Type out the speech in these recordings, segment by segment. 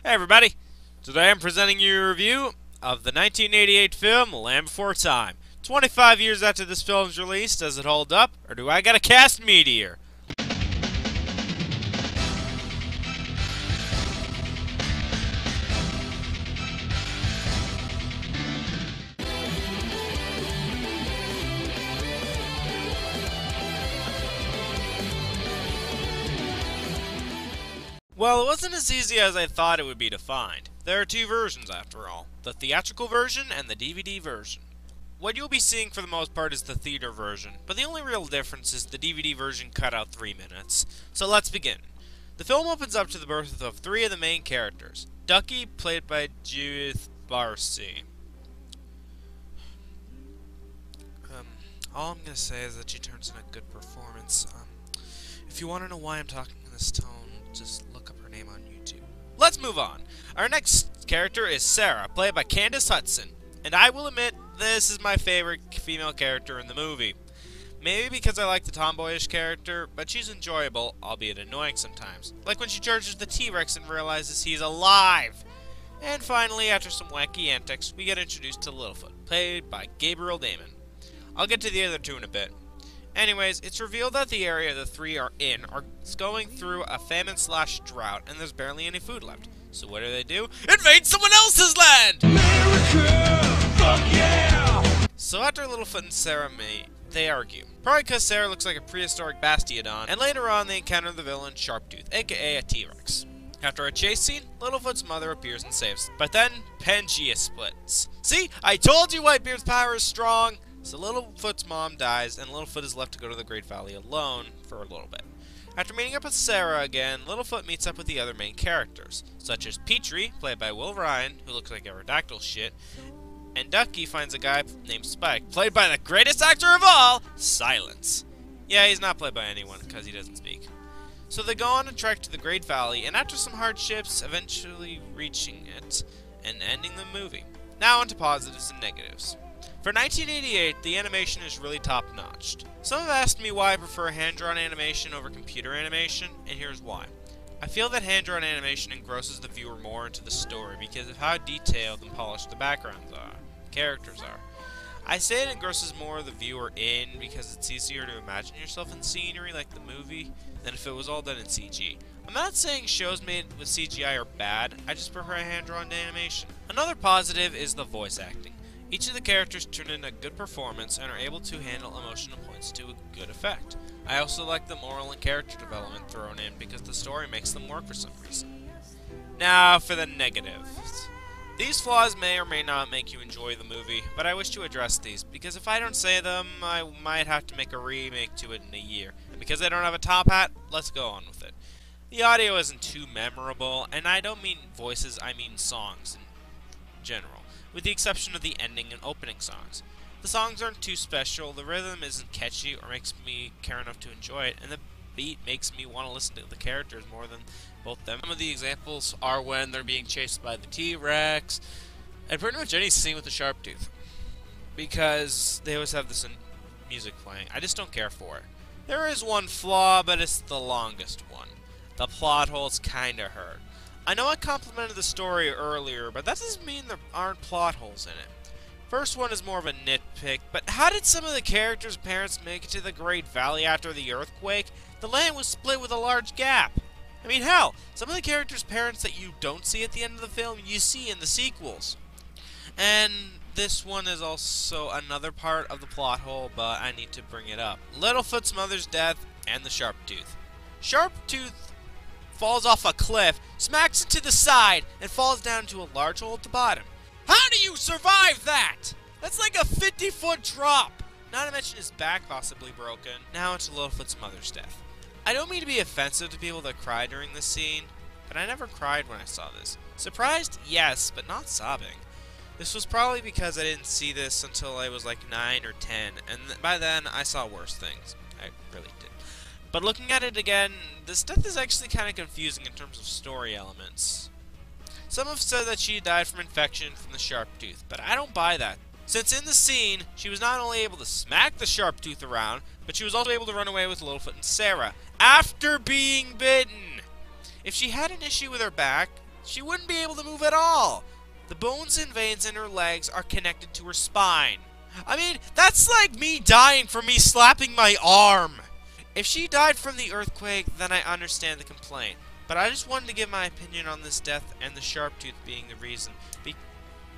Hey everybody! Today I'm presenting you a review of the 1988 film Land Before Time. 25 years after this film's release, does it hold up, or do I gotta cast Meteor? Well, it wasn't as easy as I thought it would be to find. There are two versions after all, the theatrical version and the DVD version. What you'll be seeing for the most part is the theater version, but the only real difference is the DVD version cut out 3 minutes. So let's begin. The film opens up to the birth of 3 of the main characters. Ducky, played by Judith Barcy. All I'm gonna say is that she turns in a good performance. If you want to know why I'm talking in this tone, just look up her name on YouTube. Let's move on. Our next character is Sarah, played by Candace Hudson. And I will admit, this is my favorite female character in the movie. Maybe because I like the tomboyish character, but she's enjoyable, albeit annoying sometimes. Like when she charges the T-Rex and realizes he's alive. And finally, after some wacky antics, we get introduced to Littlefoot, played by Gabriel Damon. I'll get to the other two in a bit. Anyways, it's revealed that the area the 3 are in is going through a famine/drought, and there's barely any food left. So what do? Invade someone else's land! America! Fuck yeah! So after Littlefoot and Sarah meet, they argue. Probably because Sarah looks like a prehistoric Bastiodon, and later on they encounter the villain Sharptooth, aka a T-Rex. After a chase scene, Littlefoot's mother appears and saves them. But then, Pangea splits. See? I told you Whitebeard's power is strong! So Littlefoot's mom dies, and Littlefoot is left to go to the Great Valley alone for a little bit. After meeting up with Sarah again, Littlefoot meets up with the other main characters, such as Petrie, played by Will Ryan, who looks like Aerodactyl shit, and Ducky finds a guy named Spike, played by the greatest actor of all, Silence. Yeah, he's not played by anyone, because he doesn't speak. So they go on a trek to the Great Valley, and after some hardships, eventually reaching it, and ending the movie. Now onto positives and negatives. For 1988, the animation is really top-notched. Some have asked me why I prefer hand-drawn animation over computer animation, and here's why. I feel that hand-drawn animation engrosses the viewer more into the story because of how detailed and polished the backgrounds are, characters are. I say it engrosses more of the viewer in because it's easier to imagine yourself in scenery like the movie than if it was all done in CG. I'm not saying shows made with CGI are bad, I just prefer hand-drawn animation. Another positive is the voice acting. Each of the characters turn in a good performance and are able to handle emotional points to a good effect. I also like the moral and character development thrown in because the story makes them work for some reason. Now for the negatives. These flaws may or may not make you enjoy the movie, but I wish to address these because if I don't say them, I might have to make a remake to it in a year. And because I don't have a top hat, let's go on with it. The audio isn't too memorable, and I don't mean voices, I mean songs in general, with the exception of the ending and opening songs. The songs aren't too special, the rhythm isn't catchy or makes me care enough to enjoy it, and the beat makes me want to listen to the characters more than both them. Some of the examples are when they're being chased by the T-Rex, and pretty much any scene with the Sharptooth, because they always have this music playing. I just don't care for it. There is one flaw, but it's the longest one. The plot holes kinda hurt. I know I complimented the story earlier, but that doesn't mean there aren't plot holes in it. First one is more of a nitpick, but how did some of the characters' parents make it to the Great Valley after the earthquake? The land was split with a large gap. I mean, hell, some of the characters' parents that you don't see at the end of the film, you see in the sequels. And this one is also another part of the plot hole, but I need to bring it up. Littlefoot's mother's death and the Sharptooth. Sharptooth falls off a cliff, smacks into the side, and falls down to a large hole at the bottom. How do you survive that? That's like a 50-foot drop. Not to mention his back possibly broken. Now into Littlefoot's mother's death. I don't mean to be offensive to people that cry during this scene, but I never cried when I saw this. Surprised? Yes, but not sobbing. This was probably because I didn't see this until I was like 9 or 10, and by then I saw worse things. I really did. But looking at it again, this death is actually kind of confusing in terms of story elements. Some have said that she died from infection from the Sharptooth, but I don't buy that. Since in the scene, she was not only able to smack the Sharptooth around, but she was also able to run away with Littlefoot and Sarah, after being bitten! If she had an issue with her back, she wouldn't be able to move at all. The bones and veins in her legs are connected to her spine. I mean, that's like me dying from me slapping my arm. If she died from the earthquake, then I understand the complaint. But I just wanted to give my opinion on this death and the sharp tooth being the reason.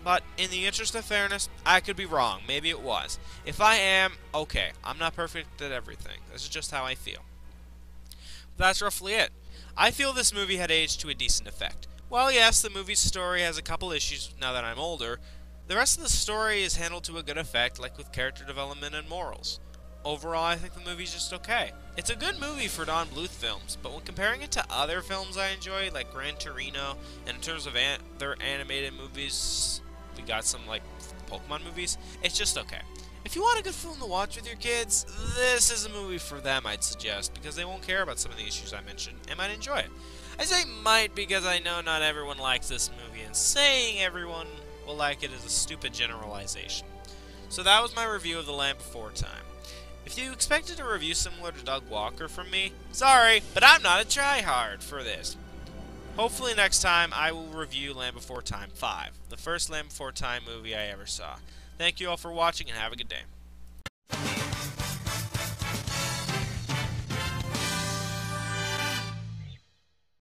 But in the interest of fairness, I could be wrong. Maybe it was. If I am, okay. I'm not perfect at everything. This is just how I feel. That's roughly it. I feel this movie had aged to a decent effect. Well, yes, the movie's story has a couple issues now that I'm older. The rest of the story is handled to a good effect, like with character development and morals. Overall, I think the movie's just okay. It's a good movie for Don Bluth films, but when comparing it to other films I enjoy, like Gran Torino, and in terms of their animated movies, we got some, like, Pokemon movies, it's just okay. If you want a good film to watch with your kids, this is a movie for them, I'd suggest, because they won't care about some of the issues I mentioned, and might enjoy it. I say might because I know not everyone likes this movie, and saying everyone will like it is a stupid generalization. So that was my review of The Land Before Time. If you expected a review similar to Doug Walker from me, sorry, but I'm not a tryhard for this. Hopefully next time I will review Land Before Time 5, the first Land Before Time movie I ever saw. Thank you all for watching and have a good day.